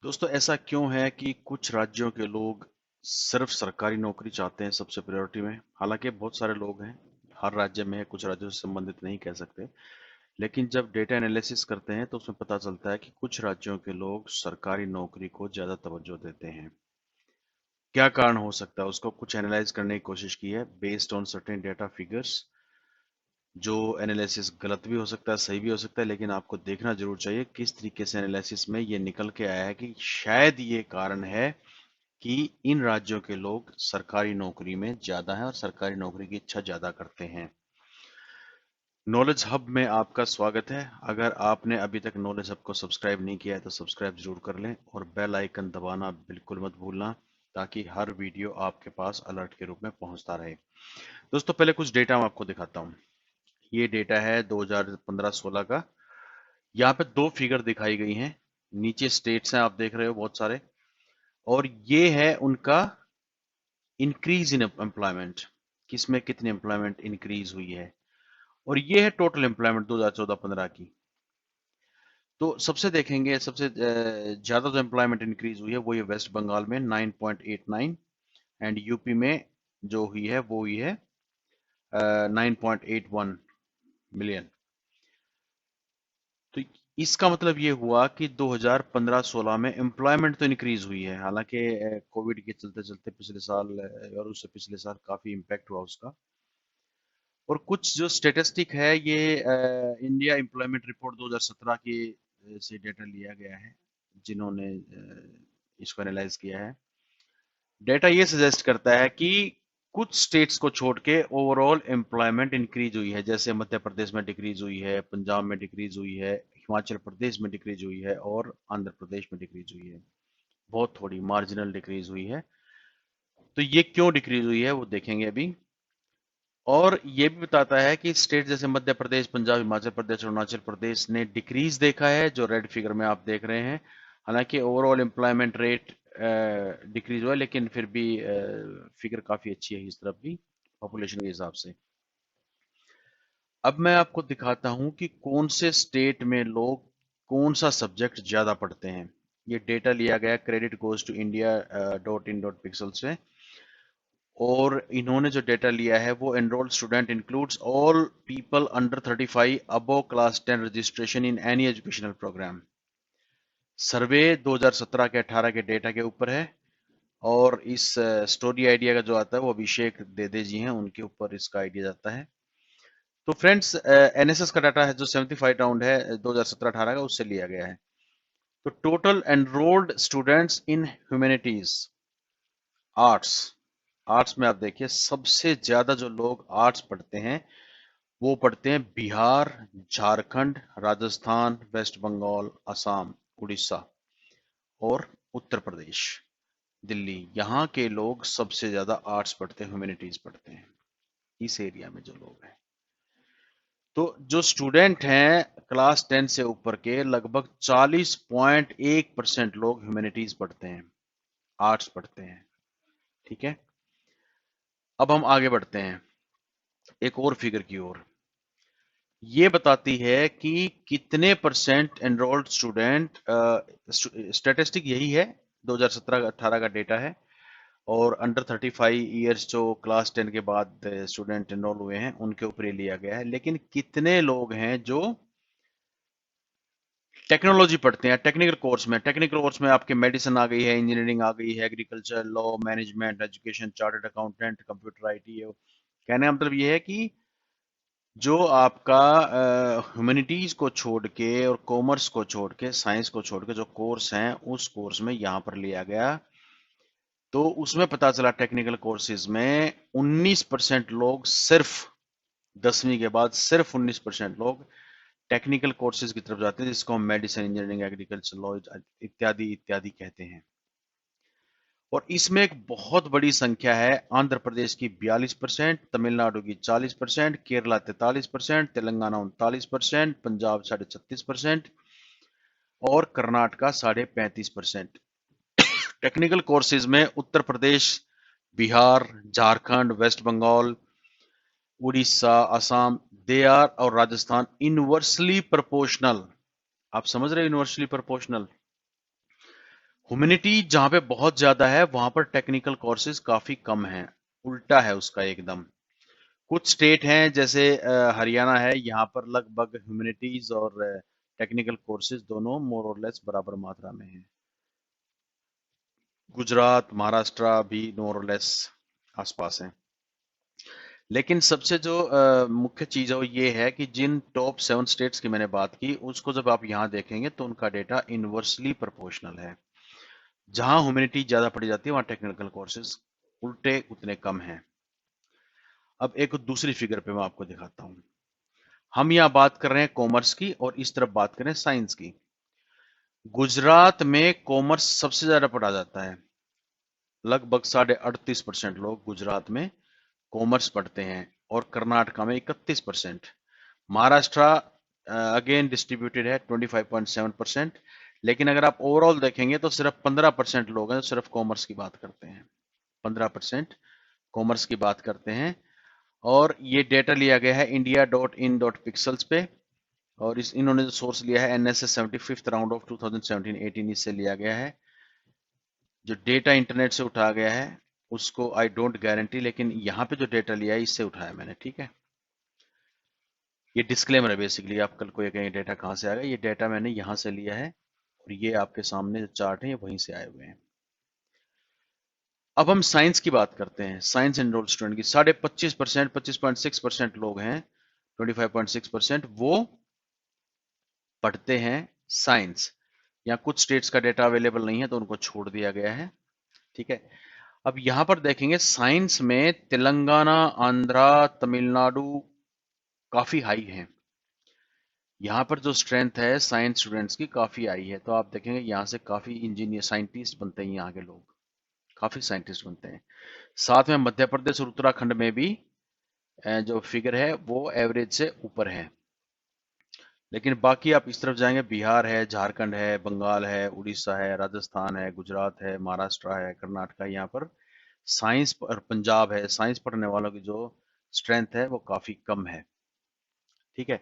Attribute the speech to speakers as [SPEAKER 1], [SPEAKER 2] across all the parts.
[SPEAKER 1] दोस्तों, ऐसा क्यों है कि कुछ राज्यों के लोग सिर्फ सरकारी नौकरी चाहते हैं सबसे प्रायोरिटी में। हालांकि बहुत सारे लोग हैं, हर राज्य में है, कुछ राज्यों से संबंधित नहीं कह सकते। लेकिन जब डेटा एनालिसिस करते हैं तो उसमें पता चलता है कि कुछ राज्यों के लोग सरकारी नौकरी को ज्यादा तवज्जो देते हैं। क्या कारण हो सकता है, उसको कुछ एनालाइज करने की कोशिश की है based on certain data figures. जो एनालिसिस गलत भी हो सकता है, सही भी हो सकता है, लेकिन आपको देखना जरूर चाहिए किस तरीके से एनालिसिस में ये निकल के आया है कि शायद ये कारण है कि इन राज्यों के लोग सरकारी नौकरी में ज्यादा हैं और सरकारी नौकरी की इच्छा ज्यादा करते हैं। नॉलेज हब में आपका स्वागत है। अगर आपने अभी तक नॉलेज हब को सब्सक्राइब नहीं किया है तो सब्सक्राइब जरूर कर लें और बेल आइकन दबाना बिल्कुल मत भूलना, ताकि हर वीडियो आपके पास अलर्ट के रूप में पहुंचता रहे। दोस्तों, पहले कुछ डेटा मैं आपको दिखाता हूं। ये डेटा है 2015-16 का। यहाँ पे दो फिगर दिखाई गई हैं। नीचे स्टेट्स हैं, आप देख रहे हो बहुत सारे, और ये है उनका इंक्रीज इन एम्प्लॉयमेंट, किसमें कितनी एम्प्लॉयमेंट इंक्रीज हुई है। और ये है टोटल एम्प्लॉयमेंट 2014-15 की। तो सबसे देखेंगे, सबसे ज्यादा जो एम्प्लॉयमेंट इंक्रीज हुई है वो ये वेस्ट बंगाल में 9.89, एंड यूपी में जो हुई है वो हुई है 9.81 मिलियन। तो इसका मतलब ये हुआ कि 2015-16 में एम्प्लॉयमेंट तो इंक्रीज हुई है। हालांकि कोविड के चलते चलते पिछले साल और उससे पिछले साल काफी इम्पैक्ट हुआ उसका। और कुछ जो स्टेटिस्टिक है, ये इंडिया एम्प्लॉयमेंट रिपोर्ट 2017 के से डेटा लिया गया है, जिन्होंने इसको एनालाइज किया है। डेटा ये सजेस्ट करता है कि कुछ स्टेट्स को छोड़ के ओवरऑल एम्प्लॉयमेंट इंक्रीज हुई है। जैसे मध्य प्रदेश में डिक्रीज हुई है, पंजाब में डिक्रीज हुई है, हिमाचल प्रदेश में डिक्रीज हुई है और आंध्र प्रदेश में डिक्रीज हुई है। बहुत थोड़ी मार्जिनल डिक्रीज हुई है। तो ये क्यों डिक्रीज हुई है वो देखेंगे अभी। और ये भी बताता है कि स्टेट जैसे मध्य प्रदेश, पंजाब, हिमाचल प्रदेश, अरुणाचल प्रदेश ने डिक्रीज देखा है, जो रेड फिगर में आप देख रहे हैं। हालांकि ओवरऑल एम्प्लॉयमेंट रेट डिक्रीज हुआ है, लेकिन फिर भी फिगर काफी अच्छी है इस तरफ भी, पॉपुलेशन के हिसाब से। अब मैं आपको दिखाता हूं कि कौन से स्टेट में लोग कौन सा सब्जेक्ट ज्यादा पढ़ते हैं। ये डेटा लिया गया credit goes to India .in.pixel से। और इन्होंने जो डेटा लिया है वो enrolled student includes all people under 35 above class 10 registration in any educational programme. Survey 2017 के 18 के डेटा के ऊपर है। और इस स्टोरी आइडिया का जो आता है वो अभिषेक देदे जी हैं, उनके ऊपर इसका आइडिया जाता है। तो फ्रेंड्स, एनएसएस का डाटा है जो 75 राउंड है 2017-18 का, उससे लिया गया है। तो total enrolled students in humanities, arts, arts में आप देखिए सबसे ज्यादा जो लोग आर्ट्स पढ़ते हैं वो पढ़ते हैं बिहार, झारखंड, राजस्थान, वेस्ट बंगाल, असम, उड़ीसा और उत्तर प्रदेश, दिल्ली। यहाँ के लोग सबसे ज्यादा आर्ट्स पढ़ते हैं, ह्यूमैनिटीज पढ़ते हैं इस एरिया में जो लोग हैं। तो जो स्टूडेंट हैं क्लास 10 से ऊपर के, लगभग 40.1% लोग ह्यूमैनिटीज पढ़ते हैं, आर्ट्स पढ़ते हैं। ठीक है, अब हम आगे बढ़ते हैं एक और फिगर की ओर। ये बताती है कि कितने परसेंट एनरोल्ड स्टूडेंट, स्टैटिस्टिक यही है, 2017-18 का डेटा है। और अंडर 35 ईयर्स जो क्लास 10 के बाद स्टूडेंट एनरोल हुए हैं उनके ऊपर ये लिया गया है। लेकिन कितने लोग हैं जो टेक्नोलॉजी पढ़ते हैं, टेक्निकल कोर्स में। टेक्निकल कोर्स में आपके मेडिसिन आ गई है, इंजीनियरिंग आ गई है, agriculture, law, management, education, chartered accountant, computer IT. कहने का मतलब ये है कि जो आपका ह्यूमैनिटीज को छोड़ के और कॉमर्स को छोड़ के, साइंस को छोड़ के जो कोर्स हैं, उस कोर्स में यहां पर लिया गया। तो उसमें पता चला टेक्निकल कोर्सेज में 19% लोग, सिर्फ 10वीं के बाद सिर्फ 19% लोग टेक्निकल कोर्सेज की तरफ जाते हैं, जिसको हम मेडिसिन, इंजीनियरिंग, एग्रीकल्चर, लॉ इत्यादि इत्यादि कहते हैं। और इसमें एक बहुत बड़ी संख्या है आंध्र प्रदेश की 42%, तमिलनाडु की 40%, केरला 43%, तेलंगाना 39%, पंजाब 36.5% और कर्नाटका 35.5%। टेक्निकल कोर्सेज में Uttar Pradesh, Bihar, Jharkhand, West Bengal, Orissa, Assam, they are, और राजस्थान इनवर्सली प्रोपोर्शनल। आप समझ रहे हो, इनवर्सली प्रोपोर्शनल। ह्यूमैनिटी जहाँ पे बहुत ज्यादा है वहां पर टेक्निकल कोर्सेज काफी कम हैं, उल्टा है उसका एकदम। कुछ स्टेट हैं जैसे हरियाणा है, यहाँ पर लगभग ह्यूमैनिटीज और टेक्निकल कोर्सेज दोनों मोर और लेस बराबर मात्रा में हैं। गुजरात, महाराष्ट्र भी मोर और लेस आसपास हैं। लेकिन सबसे जो मुख्य चीज है वो ये है कि जिन टॉप 7 स्टेट्स की मैंने बात की, उसको जब आप यहाँ देखेंगे तो उनका डेटा इनवर्सली प्रोपोर्शनल है। जहां ह्यूमैनिटी ज्यादा पढ़ी जाती है वहां टेक्निकल कोर्सेज उल्टे उतने कम हैं। अब एक दूसरी फिगर पे मैं आपको दिखाता हूँ। हम यहाँ बात कर रहे हैं कॉमर्स की और इस तरफ बात करें साइंस की। गुजरात में कॉमर्स सबसे ज्यादा पढ़ा जाता है, लगभग 38.5% लोग गुजरात में कॉमर्स पढ़ते हैं, और कर्नाटका में 31%। महाराष्ट्र अगेन डिस्ट्रीब्यूटेड है 25.7%। लेकिन अगर आप ओवरऑल देखेंगे तो सिर्फ 15% लोग हैं जो सिर्फ कॉमर्स की बात करते हैं। 15% कॉमर्स की बात करते हैं। और ये डेटा लिया गया है india.in.pixels पे, और इस इन्होंने जो सोर्स लिया है NSS 75th राउंड ऑफ 2017-18 इससे लिया गया है। जो डेटा इंटरनेट से उठाया गया है उसको आई डोंट गारंटी, लेकिन यहाँ पे जो डेटा लिया है इससे उठाया मैंने, ठीक है। ये डिस्क्लेमर है बेसिकली, आप कल को ये कहेंगे डेटा कहाँ से आ गया, ये डेटा मैंने यहाँ से लिया है और ये आपके सामने जो चार्ट है ये वहीं से आए हुए हैं। अब हम साइंस की बात करते हैं। साइंस एनरोल्ड स्टूडेंट की 25.5%, 25.6% लोग हैं, 25.6% वो पढ़ते हैं साइंस। या कुछ स्टेट्स का डेटा अवेलेबल नहीं है तो उनको छोड़ दिया गया है, ठीक है। अब यहां पर देखेंगे साइंस में तेलंगाना, आंध्रा, तमिलनाडु काफी हाई है। यहाँ पर जो स्ट्रेंथ है साइंस स्टूडेंट्स की काफी आई है, तो आप देखेंगे यहाँ से काफी इंजीनियर साइंटिस्ट बनते हैं, यहाँ के लोग काफी साइंटिस्ट बनते हैं। साथ में मध्य प्रदेश और उत्तराखंड में भी जो फिगर है वो एवरेज से ऊपर है। लेकिन बाकी आप इस तरफ जाएंगे, बिहार है, झारखंड है, बंगाल है, उड़ीसा है, राजस्थान है, गुजरात है, महाराष्ट्र है, कर्नाटक है, यहाँ पर साइंस और पंजाब है, साइंस पढ़ने वालों की जो स्ट्रेंथ है वो काफी कम है, ठीक है।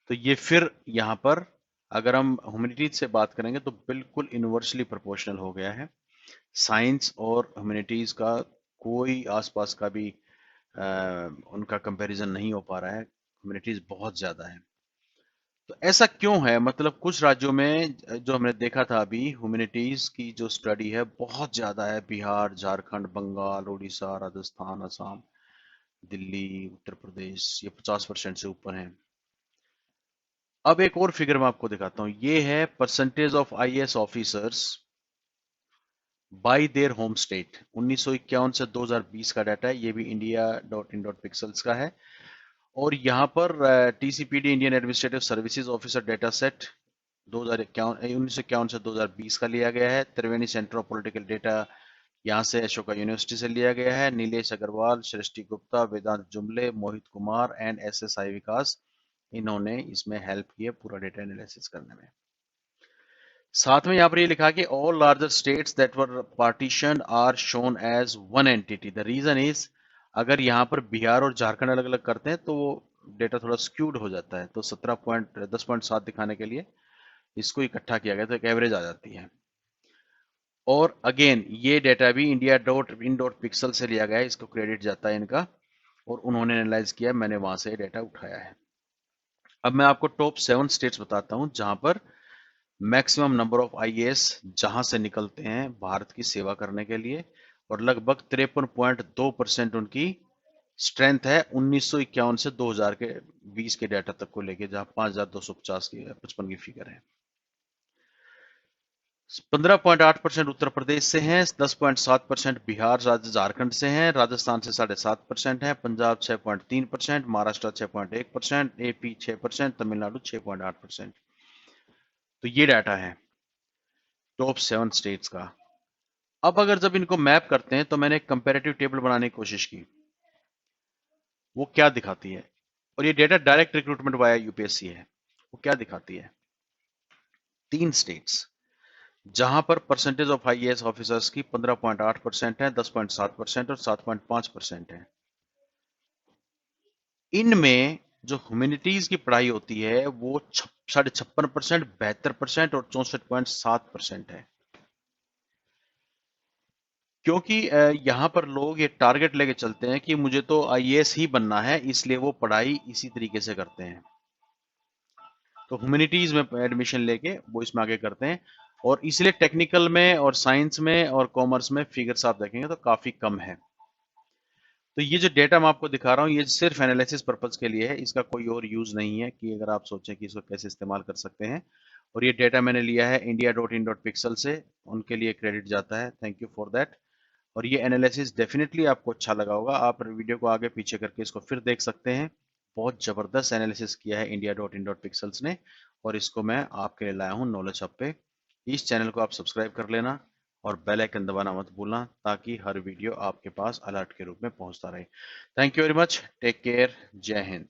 [SPEAKER 1] तो ये फिर यहाँ पर अगर हम ह्यूमैनिटीज से बात करेंगे तो बिल्कुल इनवर्सली प्रोपोर्शनल हो गया है। साइंस और ह्यूमैनिटीज का कोई आसपास का भी उनका कंपैरिजन नहीं हो पा रहा है, ह्यूमैनिटीज बहुत ज्यादा है। तो ऐसा क्यों है, मतलब कुछ राज्यों में जो हमने देखा था अभी ह्यूमैनिटीज की जो स्टडी है बहुत ज्यादा है, बिहार, झारखंड, बंगाल, उड़ीसा, राजस्थान, असम, दिल्ली, उत्तर प्रदेश, ये 50% से ऊपर है। अब एक और फिगर मैं आपको दिखाता हूं, ये है percentage of IAS officers bye their home state. 1951 से 2020 का डाटा है, ये भी india.in.pixels का है। और यहाँ पर TCPD Indian administrative services officer data set 1951 से 2020 का लिया गया है। Trivedi centre of political data यहाँ से अशोका यूनिवर्सिटी से लिया गया है। नीलेश अग्रवाल, सृष्टि गुप्ता, वेदांत जुमले, मोहित कुमार एंड SSI विकास, इन्होंने इसमें हेल्प की है पूरा डेटा एनालिसिस करने में। साथ में यहाँ पर ये लिखा कि all larger states that were partition are shown as one entity. The reason is, अगर यहाँ पर बिहार और झारखंड अलग अलग करते हैं तो वो डेटा थोड़ा स्क्यूड हो जाता है, तो 10.7 दिखाने के लिए इसको इकट्ठा किया गया तो एक एवरेज आ जाती है। और अगेन ये डेटा भी india.in.pixel से लिया गया है, इसको क्रेडिट जाता है इनका, और उन्होंने एनालाइज किया, मैंने वहां से डेटा उठाया है। अब मैं आपको टॉप 7 स्टेट्स बताता हूं जहां पर मैक्सिमम नंबर ऑफ आईएएस जहां से निकलते हैं भारत की सेवा करने के लिए, और लगभग 53.2% उनकी स्ट्रेंथ है 1951 से 2000 के 20 के डाटा तक को लेके, जहां 5250 की 55 की फिगर है। 15.8% उत्तर प्रदेश से हैं, 10.7% बिहार, राज्य झारखंड से हैं, राजस्थान से 7.5% है, पंजाब 6.3%, महाराष्ट्र 6.1%, AP 6%, तमिलनाडु 6.8%। तो ये डाटा है टॉप 7 स्टेट्स का। अब अगर जब इनको मैप करते हैं तो मैंने एक कंपैरेटिव टेबल बनाने की कोशिश की, वो क्या दिखाती है, और ये data direct recruitment via UPSC है, वो क्या दिखाती है। 3 स्टेट्स जहां पर परसेंटेज ऑफ आईएएस ऑफिसर्स की 15.8% है, 10.7% और 7.5% है। इनमें जो ह्यूमैनिटीज की पढ़ाई होती है वो 56.5%, 72% और 64.7% है। क्योंकि यहाँ पर लोग ये टारगेट लेके चलते हैं कि मुझे तो आईएएस ही बनना है, इसलिए वो पढ़ाई इसी तरीके से करते हैं। तो ह्यूमैनिटीज में एडमिशन लेके वो इसमें आगे करते हैं, और इसलिए टेक्निकल में और साइंस में और कॉमर्स में फिगर्स आप देखेंगे तो काफी कम है। तो ये जो डेटा मैं आपको दिखा रहा हूँ, ये सिर्फ एनालिसिस पर्पज के लिए है, इसका कोई और यूज नहीं है कि अगर आप सोचें कि इसको कैसे इस्तेमाल कर सकते हैं। और ये डेटा मैंने लिया है india.in.pixel से, उनके लिए क्रेडिट जाता है, थैंक यू फॉर दैट। और ये एनालिसिस डेफिनेटली आपको अच्छा लगा होगा, आप वीडियो को आगे पीछे करके इसको फिर देख सकते हैं। बहुत जबरदस्त एनालिसिस किया है india.in.pixels ने, और इसको मैं आपके लिए लाया हूँ नॉलेज हब पे। इस चैनल को आप सब्सक्राइब कर लेना और बेल आइकन दबाना मत भूलना, ताकि हर वीडियो आपके पास अलर्ट के रूप में पहुंचता रहे। Thank you very much, take care, जय हिंद।